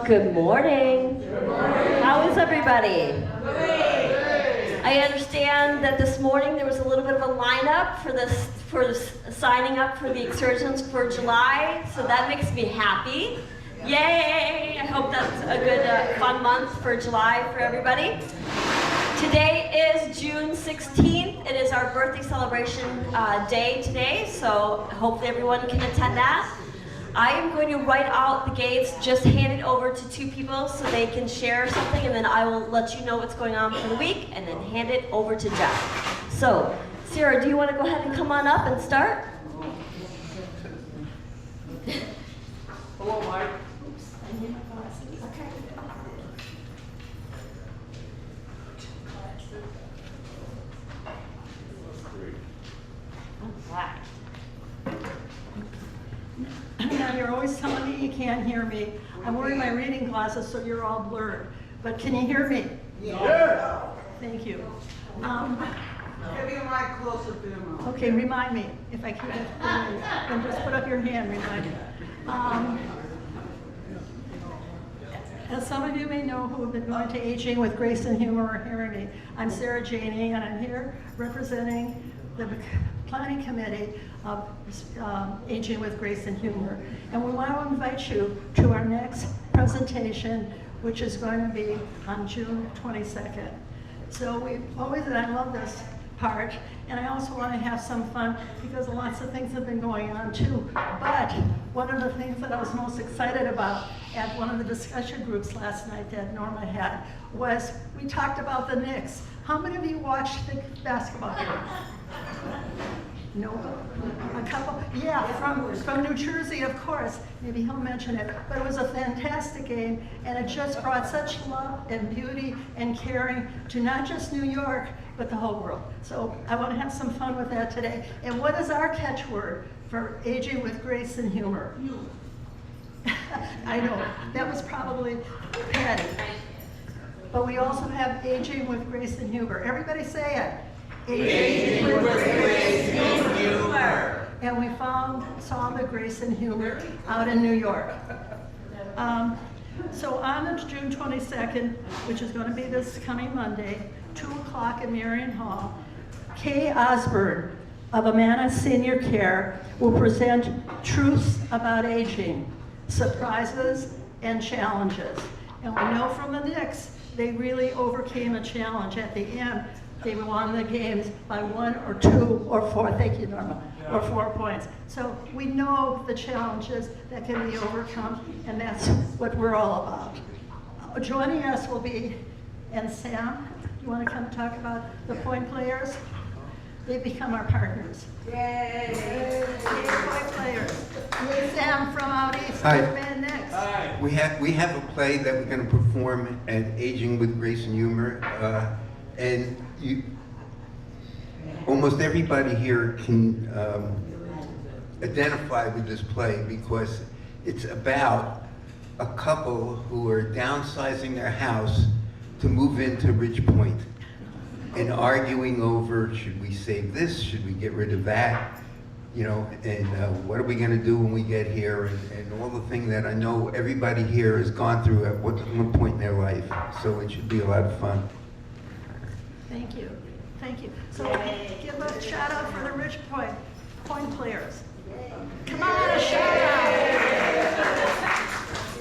Good morning. How is everybody? I understand that this morning there was a little bit of a lineup for signing up for the excursions for July, so that makes me happy. Yay! I hope that's a good, fun month for July for everybody. Today is June 16th. It is our birthday celebration day today, so hopefully everyone can attend that. I am going to write out the gates, just hand it over to two people so they can share something, and then I will let you know what's going on for the week, and then hand it over to Jeff. So, Sarah, do you want to go ahead and come on up and start? Hello, Mike. Oops, I need my glasses. Okay. All right. Now, you're always telling me you can't hear me. I'm wearing my reading glasses, so you're all blurred. But can you hear me? Yeah. Thank you. Get your mic closer to your mouth. Okay, remind me if I can. Then just put up your hand, remind me. As some of you may know who have been going to Aging with Grace and Humor or hearing me, I'm Sarah Janey, and I'm here representing the Planning Committee of Aging with Grace and Humor. And we want to invite you to our next presentation, which is going to be on June 22nd. So we always, and I love this part, and I also want to have some fun because lots of things have been going on too. But one of the things that I was most excited about at one of the discussion groups last night that Norma had was we talked about the Knicks. How many of you watched the basketball game? No, a couple, yeah, from New Jersey, of course. Maybe he'll mention it. But it was a fantastic game, and it just brought such love and beauty and caring to not just New York, but the whole world. So I want to have some fun with that today. And what is our catchword for Aging with Grace and Humor? I know, that was probably Patty. But we also have Aging with Grace and Humor. Everybody say it. Aging with Grace and Humor. And we saw the Grace and Humor out in New York. So on June 22nd, which is going to be this coming Monday, 2 o'clock at Marion Hall, Kay Osborne of Amana Senior Care will present Truths About Aging, Surprises and Challenges. And we know from the Knicks, they really overcame a challenge at the end. They won the games by 1 or 2 or 4, thank you, Norma, or 4 points. So we know the challenges that can be overcome, and that's what we're all about. Joining us will be, and Sam, you want to come talk about the point players? They become our partners. Yay! Yay, point players. Hey, Sam from out east, Hi. band next. Hi. We have a play that we're going to perform at Aging with Grace and Humor, and almost everybody here can identify with this play because it's about a couple who are downsizing their house to move into Ridgepoint and arguing over, should we save this, should we get rid of that, and what are we going to do when we get here, and all the things that I know everybody here has gone through at one point in their life. So it should be a lot of fun. Thank you. Thank you. So give a shout out for the Ridgepoint point players. Come on, a shout out.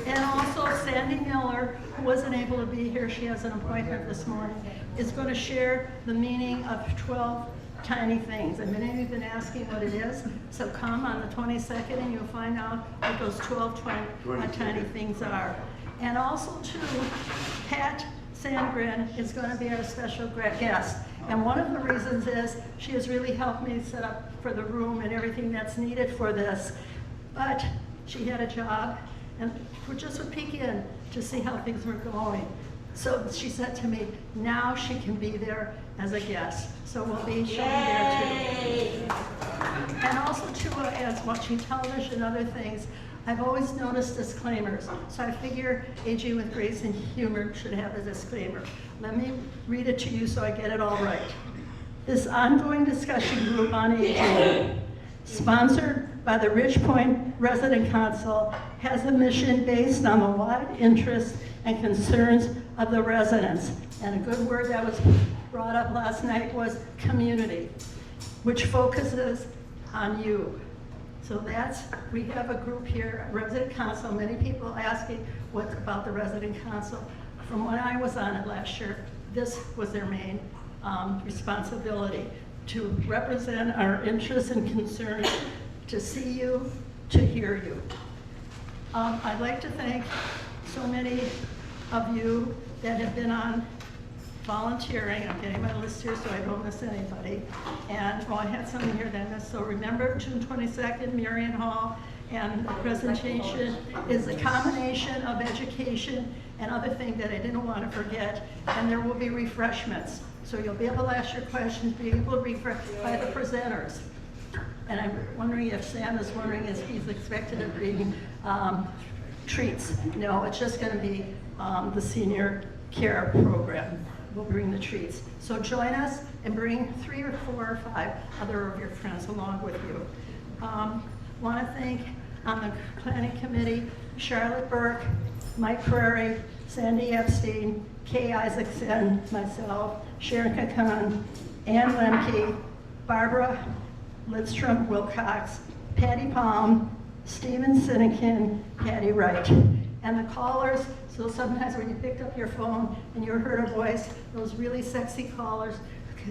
And also Sandy Miller, who wasn't able to be here, she has an appointment this morning, is going to share the meaning of 12 tiny things. And many of you have been asking what it is. So come on the 22nd and you'll find out what those 12 tiny things are. And also too, Pat Sandgren is going to be our special guest. And one of the reasons is she has really helped me set up for the room and everything that's needed for this. But she had a job, and we're just would peek in to see how things were going. So she said to me, now she can be there as a guest. So we'll be showing there too. And also too, as watching television and other things, I've always noticed disclaimers, so I figure Aging with Grace and Humor should have a disclaimer. Let me read it to you so I get it all right. This ongoing discussion group on aging, sponsored by the Ridgepoint Resident Council has a mission based on the wide interests and concerns of the residents. And a good word that was brought up last night was community, which focuses on you. So we have a group here, a resident council, many people asking what about the resident council. From when I was on it last year, this was their main responsibility, to represent our interests and concerns, to see you, to hear you. I'd like to thank so many of you that have been on volunteering. I'm getting my list here so I don't miss anybody. And I had something here that I missed. So remember, June 22nd, Marion Hall, and the presentation is a combination of education and other things that I didn't want to forget. And there will be refreshments. So you'll be able to ask your questions, be able to refresh by the presenters. And I'm wondering if Sam is wondering if he's expected to bring treats. No, it's just going to be the senior care program. We'll bring the treats. So join us and bring 3 or 4 or 5 other of your friends along with you. Want to thank on the planning committee, Charlotte Burke, Mike Prairie, Sandy Epstein, Kay Isaacson, myself, Sharon Kakan, Ann Lemke, Barbara Lidstrom Wilcox, Patty Palm, Stephen Sinekin, Patty Wright. And the callers, so sometimes when you picked up your phone and you heard a voice, those really sexy callers,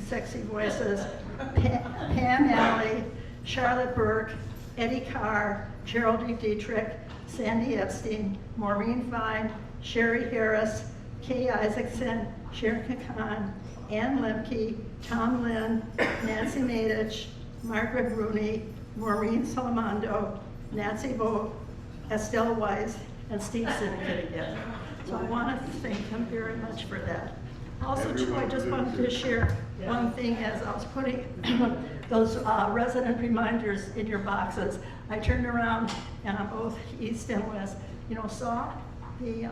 sexy voices, Pam Alley, Charlotte Burke, Eddie Carr, Geraldine Dietrich, Sandy Epstein, Maureen Fine, Sherry Harris, Kay Isaacson, Sharon Kakan, Ann Lemke, Tom Lynn, Nancy Madich, Margaret Rooney, Maureen Salamondo, Nancy Vogt, Estelle Weiss, and Steve Sinekin again. So I want to thank them very much for that. Also, too, I just wanted to share one thing as I was putting those resident reminders in your boxes. I turned around and on both east and west, saw the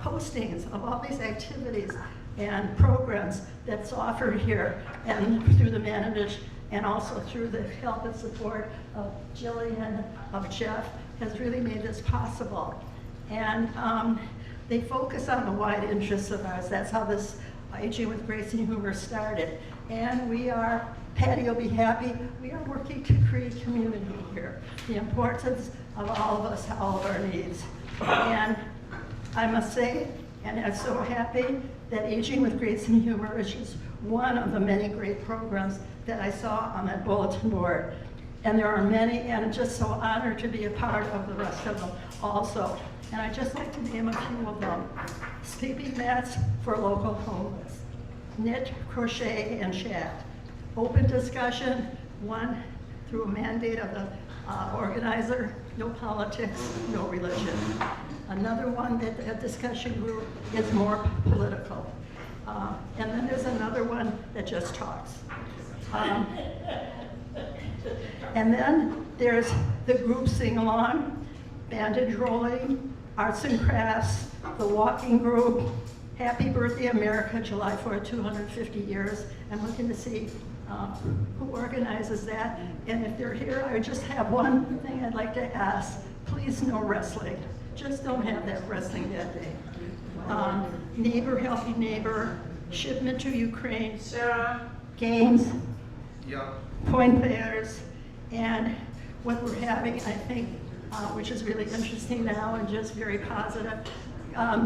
postings of all these activities and programs that's offered here and through the Manovich and also through the help and support of Jillian, of Jeff, has really made this possible. And they focus on the wide interests of ours. That's how this Aging with Grace and Humor started. And we are, Patty will be happy, we are working to create community here. The importance of all of us, all of our needs. And I must say, and I'm so happy that Aging with Grace and Humor is just one of the many great programs that I saw on that bulletin board. And there are many, and I'm just so honored to be a part of the rest of them also. And I'd just like to name a few of them. Sleeping mats for local homeless, knit, crochet, and chat. Open discussion, one through a mandate of the organizer, no politics, no religion. Another one that the discussion group is more political. And then there's another one that just talks. And then there's the group sing-along, bandage rolling, arts and crafts, the walking group, Happy Birthday America, July 4th, 250 years. I'm looking to see who organizes that. And if they're here, I just have one thing I'd like to ask. Please, no wrestling. Just don't have that wrestling that day. Neighbor Helping Neighbor, shipment to Ukraine, Sarah? games, Yeah. point pairs, and what we're having, I think, which is really interesting now and just very positive.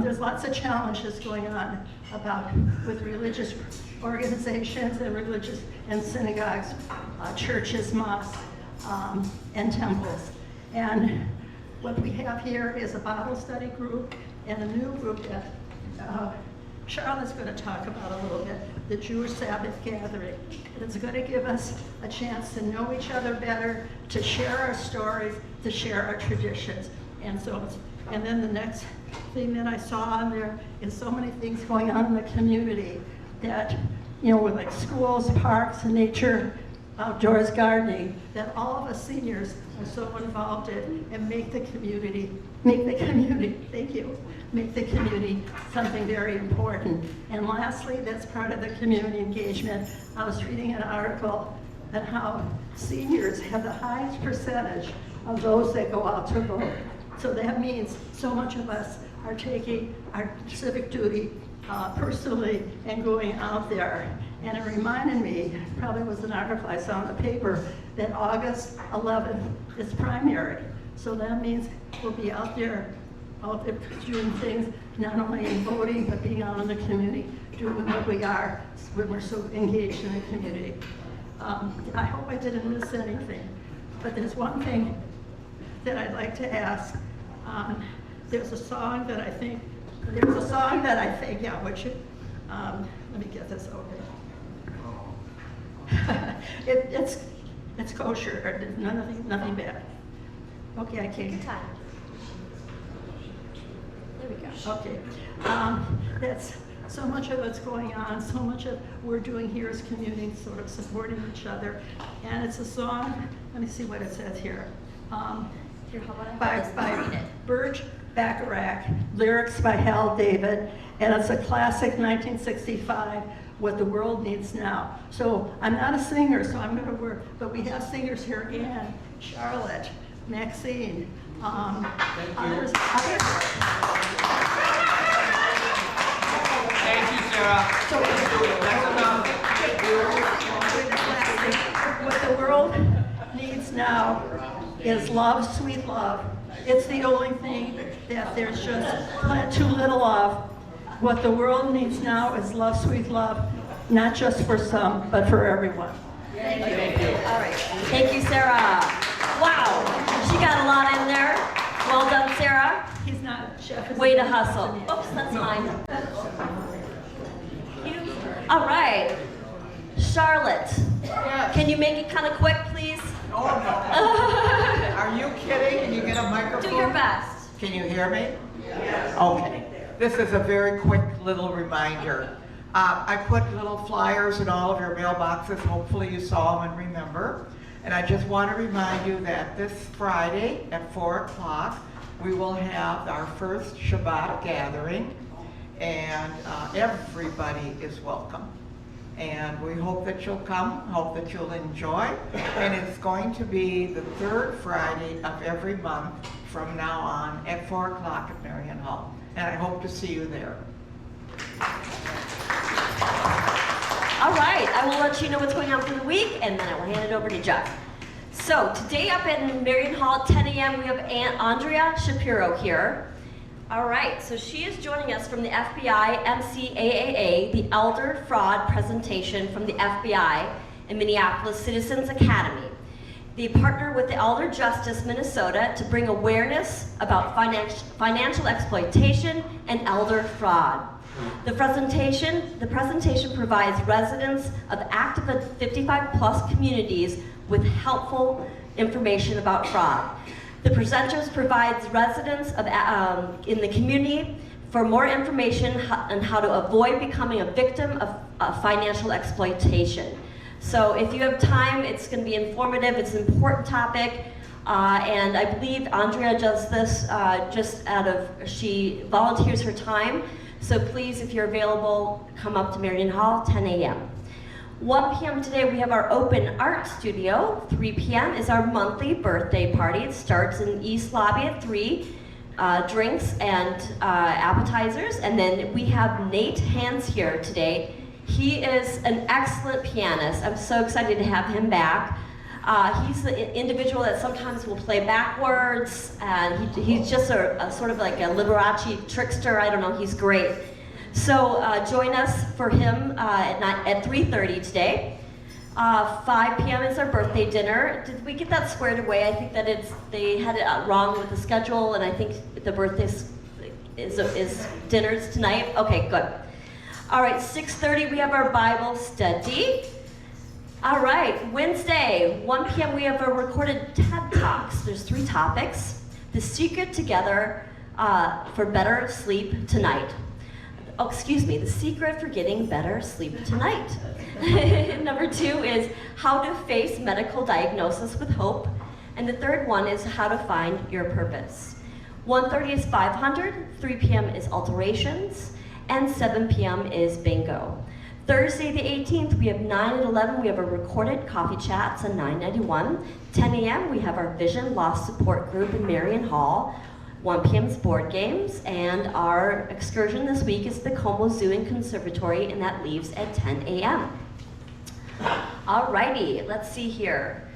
There's lots of challenges going on with religious organizations and religious and synagogues, churches, mosques, and temples. And what we have here is a Bible study group and a new group that Charlotte's going to talk about a little bit, the Jewish Sabbath Gathering. It's going to give us a chance to know each other better, to share our stories, to share our traditions. And then the next thing that I saw on there is so many things going on in the community that, with like schools, parks, nature, outdoors gardening, that all of us seniors are so involved in and make the community, thank you, make the community something very important. And lastly, that's part of the community engagement. I was reading an article and how seniors have the highest percentage of those that go out to vote. So that means so much of us are taking our civic duty personally and going out there. And it reminded me, probably was an article I saw in the paper, that August 11th is primary. So that means we'll be out there doing things, not only in voting, but being out in the community, doing what we are when we're so engaged in the community. I hope I didn't miss anything, but there's one thing that I'd like to ask. There's a song that I think, yeah, which, let me get this over. It's kosher, nothing bad. Okay, I can't. Good time. There we go. Okay, that's so much of what's going on, so much of we're doing here as community, sort of supporting each other. And it's a song, let me see what it says here. Here, how about I have this and read it? Burge Bacharach, lyrics by Hal David, and it's a classic 1965, What the World Needs Now. So I'm not a singer, so I'm gonna work, but we have singers here, Ann, Charlotte, Maxine, others. Thank you, Sarah. So what the world needs now is love, sweet love. It's the only thing that there's just too little of. What the world needs now is love, sweet love, not just for some, but for everyone. Thank you. All right. Thank you, Sarah. Wow. She got a lot in there. Well done, Sarah. He's not a chef. Way to hustle. Oops, that's mine. All right. Charlotte, Yes. can you make it kind of quick, please? Oh, no. Are you kidding? Can you get a microphone? Do your best. Can you hear me? Yes. Okay. This is a very quick little reminder. I put little flyers in all of your mailboxes. Hopefully you saw them and remember. And I just want to remind you that this Friday at 4 o'clock, we will have our first Shabbat gathering. And everybody is welcome. And we hope that you'll come, hope that you'll enjoy. And it's going to be the third Friday of every month from now on at 4 o'clock at Marion Hall. And I hope to see you there. All right, I will let you know what's going on for the week, and then I will hand it over to Jeff. So today up in Marion Hall at 10 a.m., we have Aunt Andrea Shapiro here. All right, so she is joining us from the FBI MCAAA, the Elder Fraud Presentation from the FBI and Minneapolis Citizens Academy. They partner with the Elder Justice Minnesota to bring awareness about financial exploitation and elder fraud. The presentation provides residents of active 55+ communities with helpful information about fraud. The presenters provides residents in the community for more information on how to avoid becoming a victim of financial exploitation. So if you have time, it's going to be informative. It's an important topic. And I believe Andrea does this she volunteers her time. So please, if you're available, come up to Marion Hall, 10 a.m. 1 p.m. today, we have our open art studio. 3 p.m. is our monthly birthday party. It starts in East Lobby at 3, drinks and appetizers. And then we have Nate Hans here today. He is an excellent pianist. I'm so excited to have him back. He's the individual that sometimes will play backwards, and he's just a sort of like a Liberace trickster. I don't know, he's great. So join us for him at 3:30 today. 5 p.m. is our birthday dinner. Did we get that squared away? I think that they had it wrong with the schedule, and I think the birthday is dinners tonight. Okay, good. All right, 6:30 we have our Bible study. All right, Wednesday, 1 p.m. we have our recorded TED Talks. There's 3 topics. The secret together for better sleep tonight. Oh, excuse me, the secret for getting better sleep tonight. Number 2 is how to face medical diagnosis with hope. And the third one is how to find your purpose. 1:30 is 500, 3 p.m. is alterations, and 7 p.m. is bingo. Thursday the 18th, we have 9 and 11, we have a recorded coffee chats on 991. 10 a.m., we have our Vision Loss Support Group in Marion Hall. 1 p.m. is board games, and our excursion this week is the Como Zoo and Conservatory, and that leaves at 10 a.m. Alrighty, let's see here.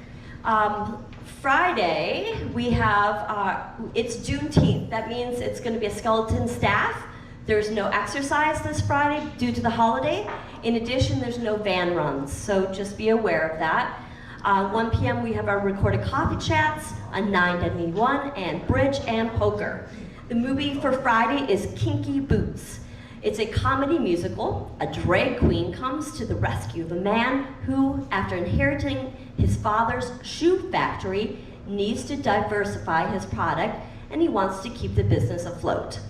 Friday, we have, it's Juneteenth. That means it's going to be a skeleton staff. There's no exercise this Friday due to the holiday. In addition, there's no van runs, so just be aware of that. 1 p.m. we have our recorded coffee chats, a 991, and bridge and poker. The movie for Friday is Kinky Boots. It's a comedy musical. A drag queen comes to the rescue of a man who, after inheriting his father's shoe factory, needs to diversify his product, and he wants to keep the business afloat.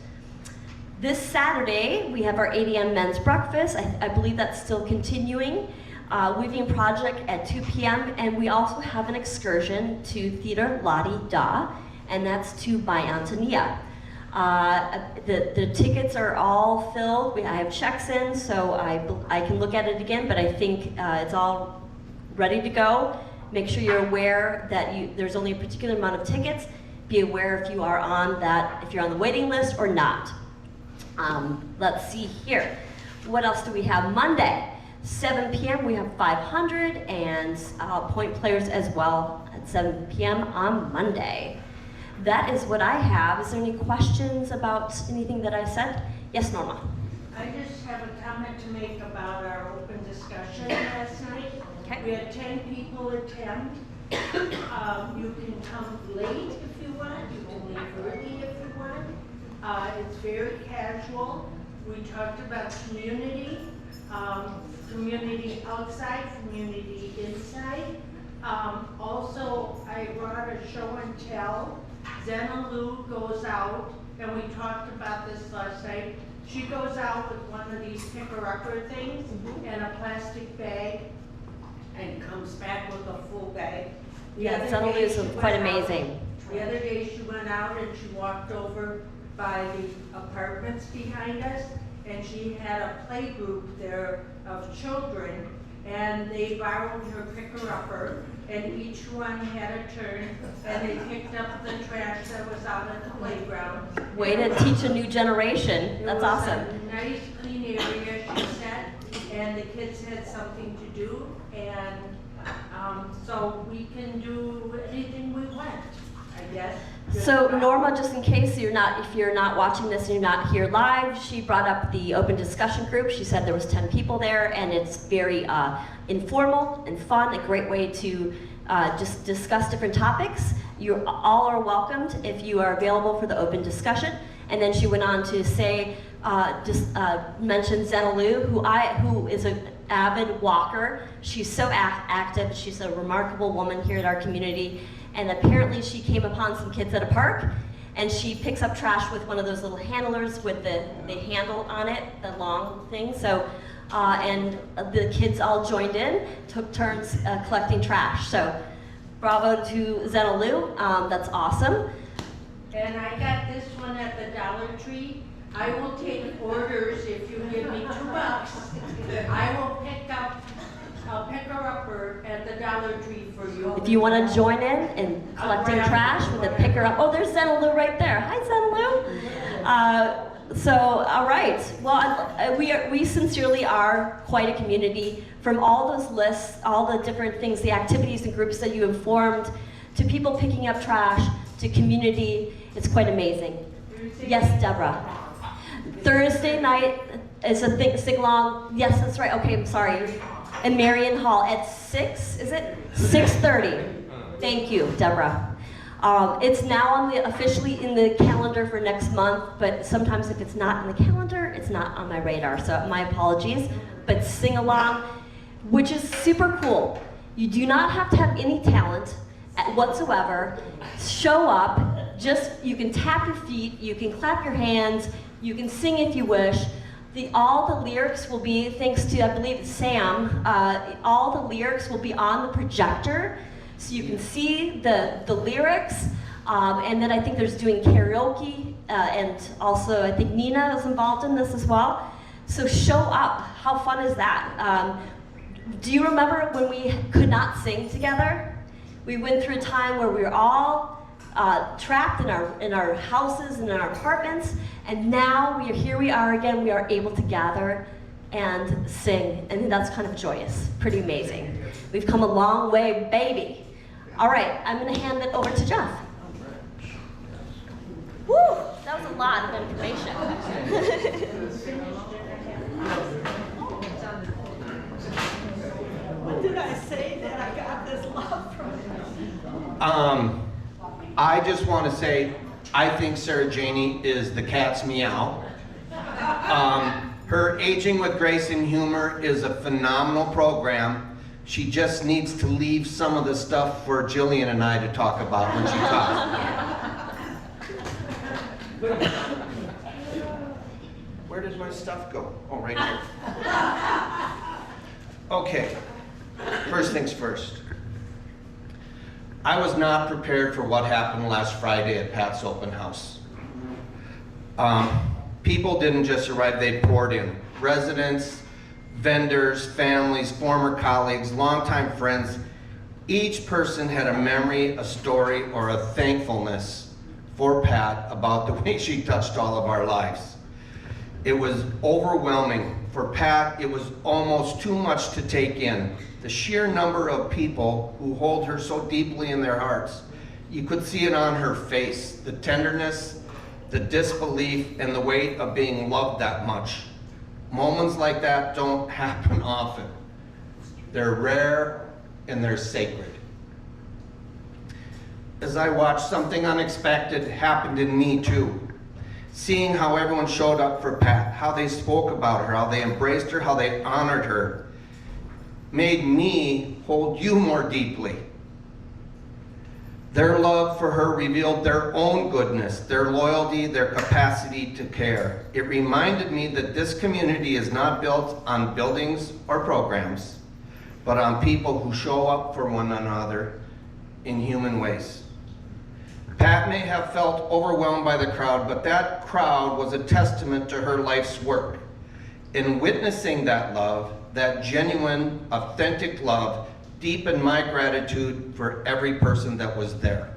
This Saturday, we have our 8 a.m. men's breakfast. I believe that's still continuing. Weaving project at 2 p.m. and we also have an excursion to Theater Lottie Da, and that's to by Antonia. The tickets are all filled. I have checks in, so I can look at it again, but I think it's all ready to go. Make sure you're aware that there's only a particular amount of tickets. Be aware if you are on that, if you're on the waiting list or not. Let's see here. What else do we have? Monday, 7 p.m. we have 500 and point players as well at 7 p.m. on Monday. That is what I have. Is there any questions about anything that I said? Yes, Norma. I just have a comment to make about our open discussion last night. Okay. We had 10 people attend. You can come late if you want. You can leave early if you want. It's very casual. We talked about community, community outside, community inside. Also, I brought a show and tell. Zena Lou goes out, and we talked about this last night. She goes out with one of these picker-upper things and a plastic bag, and comes back with a full bag. Yeah, Zena Lou is quite amazing. The other day she went out and she walked over by the apartments behind us, and she had a play group there of children, and they borrowed her picker-upper, and each one had a turn, and they picked up the trash that was out at the playground. Way to teach a new generation. That's awesome. It was a nice, clean area, she said, and the kids had something to do, and so we can do anything we want, I guess. So Norma, just in case if you're not watching this and you're not here live, she brought up the open discussion group. She said there was 10 people there, and it's very informal and fun, a great way to just discuss different topics. You all are welcomed if you are available for the open discussion. And then she went on to say, mention Zena Lou, who is an avid walker. She's so active. She's a remarkable woman here at our community. And apparently she came upon some kids at a park, and she picks up trash with one of those little handlers with the handle on it, the long thing. So, and the kids all joined in, took turns collecting trash. So, bravo to Zena Lou, that's awesome. And I got this one at the Dollar Tree. I will take orders if you give me $2. I will pick up a picker-upper at the Dollar Tree for you. If you want to join in collecting trash with a picker up, oh, there's Zena Lou right there. Hi, Zena Lou. So, all right. Well, we sincerely are quite a community. From all those lists, all the different things, the activities and groups that you have formed, to people picking up trash, to community, it's quite amazing. Yes, Deborah. Thursday night is a sing-along. Yes, that's right. Okay, I'm sorry. In Marion Hall at 6, is it? 6:30. Thank you, Deborah. It's now officially in the calendar for next month, but sometimes if it's not in the calendar, it's not on my radar, so my apologies. But sing along, which is super cool. You do not have to have any talent whatsoever. Show up, you can tap your feet, you can clap your hands, you can sing if you wish. All the lyrics will be, thanks to, I believe, Sam, all the lyrics will be on the projector, so you can see the lyrics, and then I think there's doing karaoke, and also I think Nina is involved in this as well. So show up. How fun is that? Do you remember when we could not sing together? We went through a time where we were all trapped in our houses and in our apartments, and now here we are again. We are able to gather and sing, and that's kind of joyous. Pretty amazing. We've come a long way, baby. All right, I'm going to hand it over to Jeff. Woo! That was a lot of information. What did I say that I got this love from? I just want to say, I think Sarah Janey is the cat's meow. Her Aging with Grace and Humor is a phenomenal program. She just needs to leave some of the stuff for Jillian and I to talk about when she talks. Where did my stuff go? Oh, right here. Okay, first things first. I was not prepared for what happened last Friday at Pat's open house. People didn't just arrive, they poured in. Residents, vendors, families, former colleagues, longtime friends. Each person had a memory, a story, or a thankfulness for Pat about the way she touched all of our lives. It was overwhelming. For Pat, it was almost too much to take in. The sheer number of people who hold her so deeply in their hearts. You could see it on her face, the tenderness, the disbelief, and the weight of being loved that much. Moments like that don't happen often. They're rare and they're sacred. As I watched, something unexpected happened in me too. Seeing how everyone showed up for Pat, how they spoke about her, how they embraced her, how they honored her, made me hold you more deeply. Their love for her revealed their own goodness, their loyalty, their capacity to care. It reminded me that this community is not built on buildings or programs, but on people who show up for one another in human ways. Pat may have felt overwhelmed by the crowd, but that crowd was a testament to her life's work. In witnessing that love, that genuine, authentic love, deepened my gratitude for every person that was there.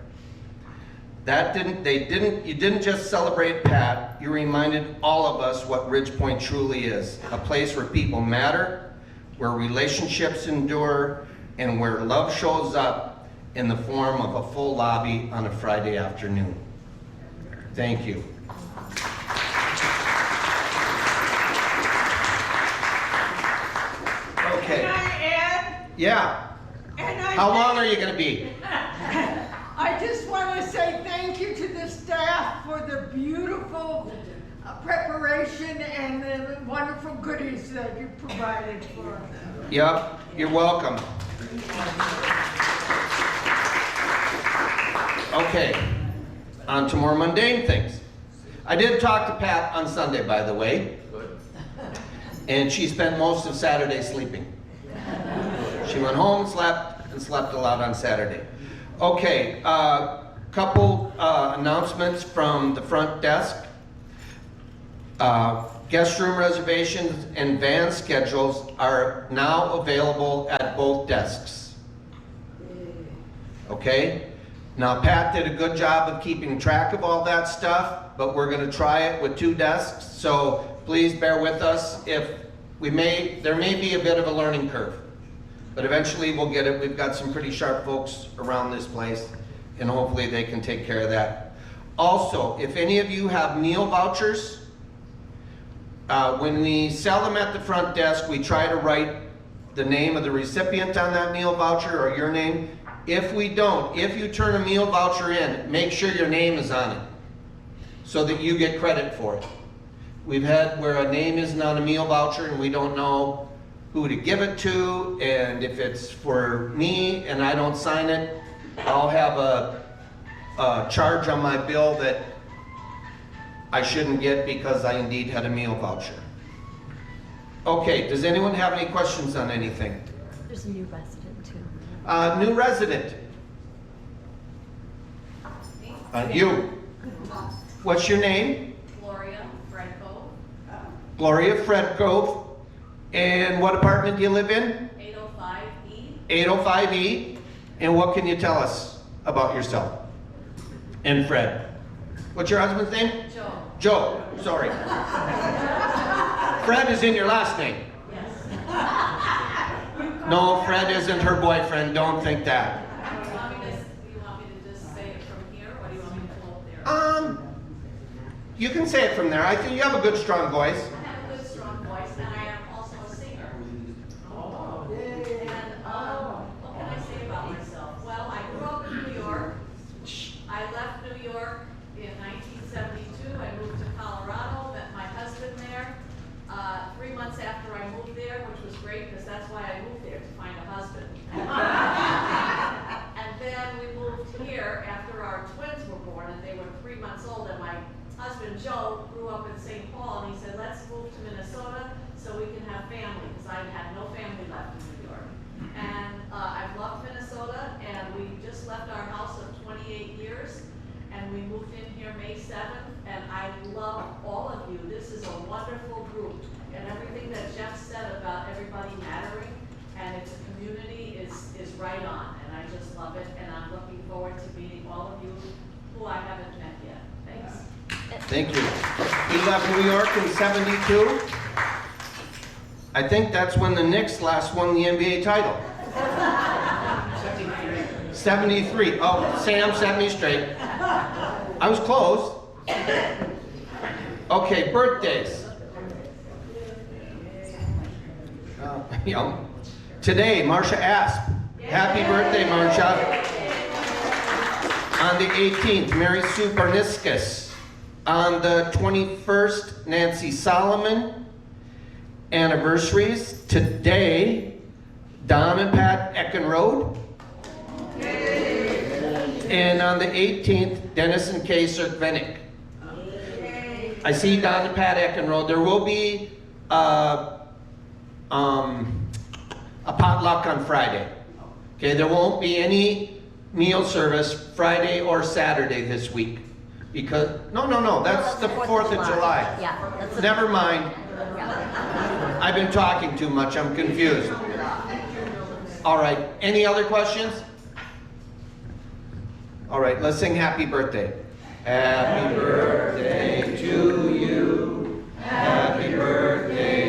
You didn't just celebrate Pat, you reminded all of us what Ridge Point truly is, a place where people matter, where relationships endure, and where love shows up in the form of a full lobby on a Friday afternoon. Thank you. Okay. Can I add? Yeah. How long are you going to be? I just want to say thank you to the staff for the beautiful preparation and the wonderful goodies that you provided for us. Yep, you're welcome. Okay, on to more mundane things. I did talk to Pat on Sunday, by the way. And she spent most of Saturday sleeping. She went home, slept, and slept a lot on Saturday. Okay, couple announcements from the front desk. Guest room reservations and van schedules are now available at both desks. Okay? Now Pat did a good job of keeping track of all that stuff, but we're going to try it with 2 desks, so please bear with us. There may be a bit of a learning curve, but eventually we'll get it. We've got some pretty sharp folks around this place, and hopefully they can take care of that. Also, if any of you have meal vouchers, when we sell them at the front desk, we try to write the name of the recipient on that meal voucher or your name. If we don't, if you turn a meal voucher in, make sure your name is on it so that you get credit for it. We've had where a name isn't on a meal voucher and we don't know who to give it to, and if it's for me and I don't sign it, I'll have a charge on my bill that I shouldn't get because I indeed had a meal voucher. Okay, does anyone have any questions on anything? There's a new resident too. New resident. You. What's your name? Gloria Franco. Gloria Fredgrove. And what apartment do you live in? 805E. 805E. And what can you tell us about yourself? And Fred. What's your husband's name? Joe. Joe, sorry. Fred is in your last name. Yes. No, Fred isn't her boyfriend. Don't think that. Do you want me to just say it from here, or do you want me to go up there? You can say it from there. I think you have a good, strong voice. I have a good, strong voice, and I am also a singer. And what can I say about myself? Well, I grew up in New York. I left New York in 1972. I moved to Colorado, met my husband there. 3 months after I moved there, which was great because that's why I moved there, to find a husband. And then we moved here after our twins were born, and they were 3 months old, and my husband Joe grew up in St. Paul, and he said, let's move to Minnesota so we can have family, because I had no family left in New York. And I've loved Minnesota, and we just left our house of 28 years, and we moved in here May 7th, and I love all of you. This is a wonderful group, and everything that Jeff said about everybody mattering, and it's a community is right on, and I just love it, and I'm looking forward to meeting all of you who I haven't met yet. Thanks. Thank you. He left New York in 72. I think that's when the Knicks last won the NBA title. 73. Oh, Sam set me straight. I was close. Okay, birthdays. Today, Marcia Asp. Happy birthday, Marcia. On the 18th, Mary Sue Barniscus. On the 21st, Nancy Solomon. Anniversaries. Today, Don and Pat Eckenrode. And on the 18th, Dennis and Kay Sirkvenik. I see Don and Pat Eckenrode. There will be a potluck on Friday. Okay, there won't be any meal service Friday or Saturday this week. Because, no, that's the 4th of July. Yeah. That's Never mind. Yeah. I've been talking too much, I'm confused. All right, any other questions? All right, let's sing happy birthday. Happy birthday to you. Happy birthday